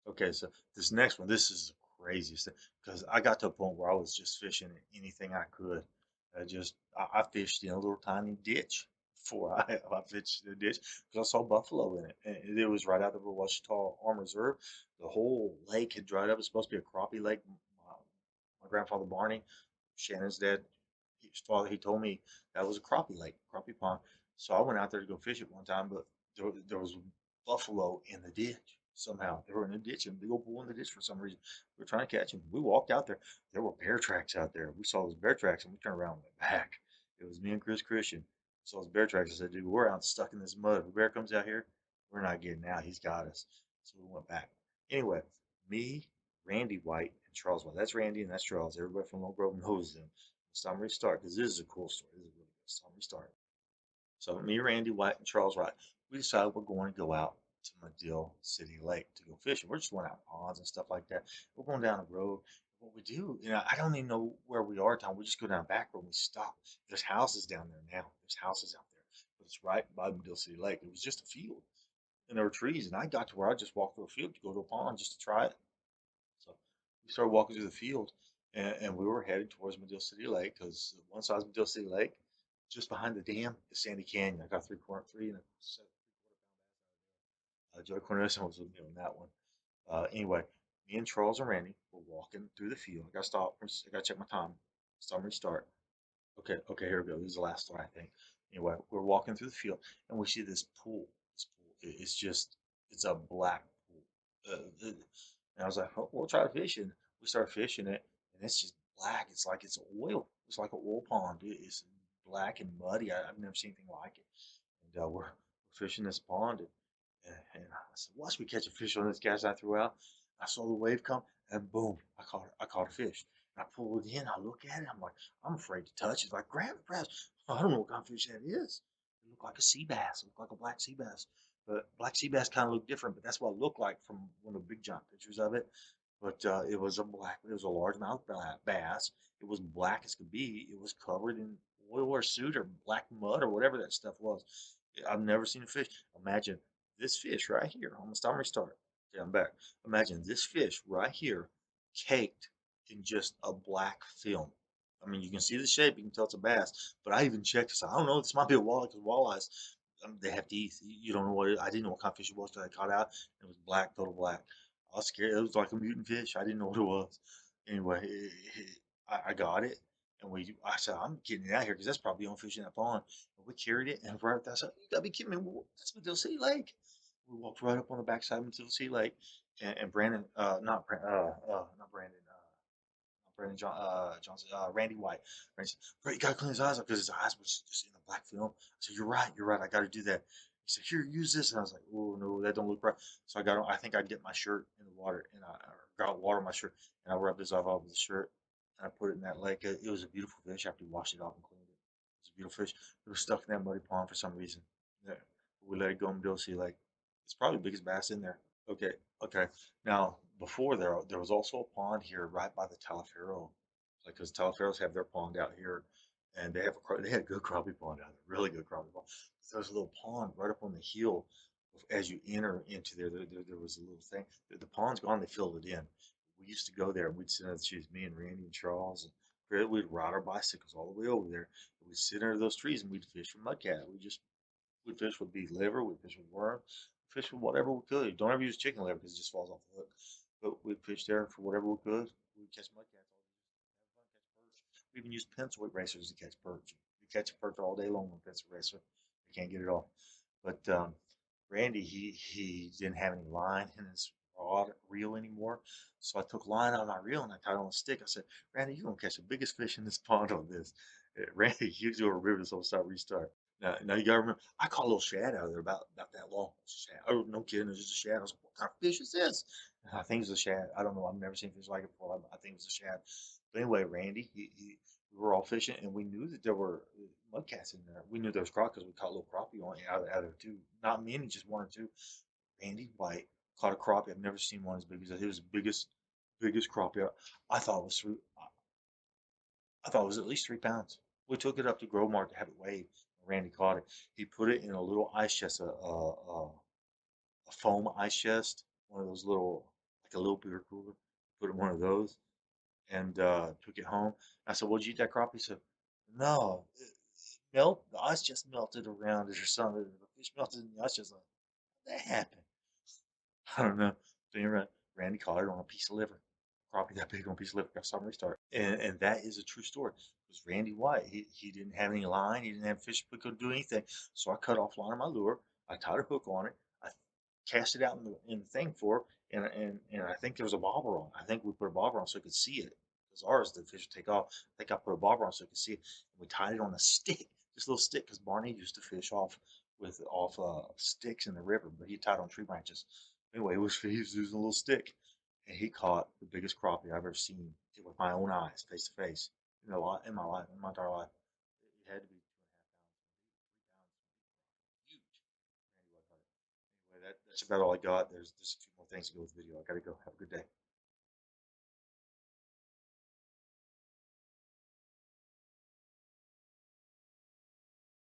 Okay, so this next one, this is the craziest thing because I got to a point where I was just fishing anything I could. I fished in a little tiny ditch before I fished the ditch because I saw buffalo in it. And it was right out of the Washita Arm Reserve. The whole lake had dried up. It's supposed to be a crappie lake. My grandfather Barney, Shannon's dad, his father, he told me that was a crappie lake, crappie pond. So I went out there to go fish it one time, but there was buffalo in the ditch somehow. They were in the ditch, and big old bull in the ditch for some reason. We were trying to catch them. We walked out there. There were bear tracks out there. We saw those bear tracks, and we turned around and went back. It was me and Chris Christian. Saw those bear tracks. I said, dude, we're out stuck in this mud. If a bear comes out here, we're not getting out. He's got us. So we went back. Anyway, me, Randy White, and Charles White. That's Randy and that's Charles. Everybody from Lone Grove knows them. Summary start, because this is a cool story. This is a really good summary start. So me, Randy White, and Charles Wright, we decided we're going to go out to Medill City Lake to go fishing. We're just going out ponds and stuff like that. We're going down the road. What we do, I don't even know where we are at time. We just go down back road and we stop. There's houses down there now. There's houses out there, but it's right by Medill City Lake. It was just a field, and there were trees. And I got to where I just walked through a field to go to a pond just to try it. So we started walking through the field, and we were headed towards Medill City Lake because one side is Medill City Lake, just behind the dam is Sandy Canyon. I got three and a Joey Cornelison was with me on that one. Anyway, me and Charles and Randy were walking through the field. I got to stop. I got to check my time. Stop and restart. Okay, here we go. This is the last story, I think. Anyway, we're walking through the field and we see this pool. This pool, it's just, it's a black pool. And I was like, oh, we'll try to fish it. We start fishing it, and it's just black. It's like it's oil. It's like an oil pond. It's black and muddy. I've never seen anything like it. And we're fishing this pond, and I said, watch me catch a fish on this cast I threw out. I saw the wave come, and boom, I caught a fish. And I pulled it in. I look at it. I'm like, I'm afraid to touch it. It's like, grab it, grab it. I don't know what kind of fish that is. It looked like a sea bass. It looked like a black sea bass. But black sea bass kind of look different, but that's what it looked like from one of the big giant pictures of it. But it was a largemouth bass. It was black as could be. It was covered in oil or soot or black mud or whatever that stuff was. I've never seen a fish. Imagine this fish right here. I'm gonna stop and restart. Okay, I'm back. Imagine this fish right here, caked in just a black film. I mean, you can see the shape. You can tell it's a bass. But I even checked. I don't know. This might be a walleye because walleyes, they have teeth. You don't know what it. I didn't know what kind of fish it was till I caught out. It was black, total black. I was scared. It was like a mutant fish. I didn't know what it was. Anyway, I got it, and I said, I'm getting it out here because that's probably the only fish in that pond. And we carried it, and right, I said, you gotta be kidding me. That's Medill City Lake. We walked right up on the backside of Medill City Lake, and Brandon, not Brandon, Brandon Johnson, Randy White. Randy said, "Bro, you gotta clean his eyes up because his eyes was just in the black film." I said, you're right, I gotta do that." He said, "Here, use this," and I was like, "Oh no, that don't look right." So I think I dipped my shirt in the water, and I got water on my shirt, and I rubbed this off with the shirt, and I put it in that lake. It was a beautiful fish after we washed it off and cleaned it. It was a beautiful fish. It was stuck in that muddy pond for some reason. Yeah, we let it go in Bill Lake. It's probably the biggest bass in there. Okay, okay. Now, before there was also a pond here right by the Talaferro, like because Talaferros have their pond out here, and they had a good crappie pond out there, really good crappie pond. So there's a little pond right up on the hill. As you enter into there was a little thing. The pond's gone. They filled it in. We used to go there, and we'd sit under the trees, me and Randy and Charles, and we'd ride our bicycles all the way over there. We'd sit under those trees, and we'd fish for mudcat. We'd fish with beef liver, we'd fish with worms, fish with whatever we could. Don't ever use chicken liver because it just falls off the hook. But we'd fish there for whatever we could. We'd catch mudcats all day, just have fun, catch perch. We even used pencil weight racers to catch perch. You catch a perch all day long with a pencil racer. You can't get it off. But Randy, he didn't have any line in his rod reel anymore. So I took line out of my reel and I tied it on a stick. I said, Randy, you're gonna catch the biggest fish in this pond on this. Randy, you do a river, so start restart. Now you gotta remember, I caught a little shad out of there about that long. Shad. Oh, no kidding, it's just a shad. I was like, what kind of fish is this? And I think it was a shad. I don't know. I've never seen fish like it before. I think it was a shad. But anyway, Randy, we were all fishing, and we knew that there were mudcats in there. We knew there was crappie because we caught a little crappie on out of there too. Not many, just one or two. Randy White caught a crappie. I've never seen one as big as that. It was the biggest crappie. I thought it was I thought it was at least 3 pounds. We took it up to Grove to have it weighed. Randy caught it. He put it in a little ice chest, a foam ice chest, one of those little. like a little beer cooler, put in one of those, and took it home. I said, "Well, did you eat that crappie?" He said, "No, it melt. The ice just melted around it or something. The fish melted and the ice just like that happened." I don't know. So you're right. Randy caught it on a piece of liver. Crappie that big on a piece of liver. Got some restart. And that is a true story. It was Randy White. He didn't have any line. He didn't have fish. We couldn't do anything. So I cut off line of my lure. I tied a hook on it. I cast it out in the thing for her, and I think there was a bobber on. I think we put a bobber on so I could see it. Because ours, the fish would take off. I think I put a bobber on so I could see it. And we tied it on a stick, this little stick, because Barney used to fish off sticks in the river, but he tied on tree branches. Anyway, he was using a little stick, and he caught the biggest crappie I've ever seen with my own eyes, face to face, in my life, in my entire life. It had to be 2.5 pounds, 3 pounds, huge. Anyway, that's about all I got. There's a few more things to go with the video. I gotta go. Have a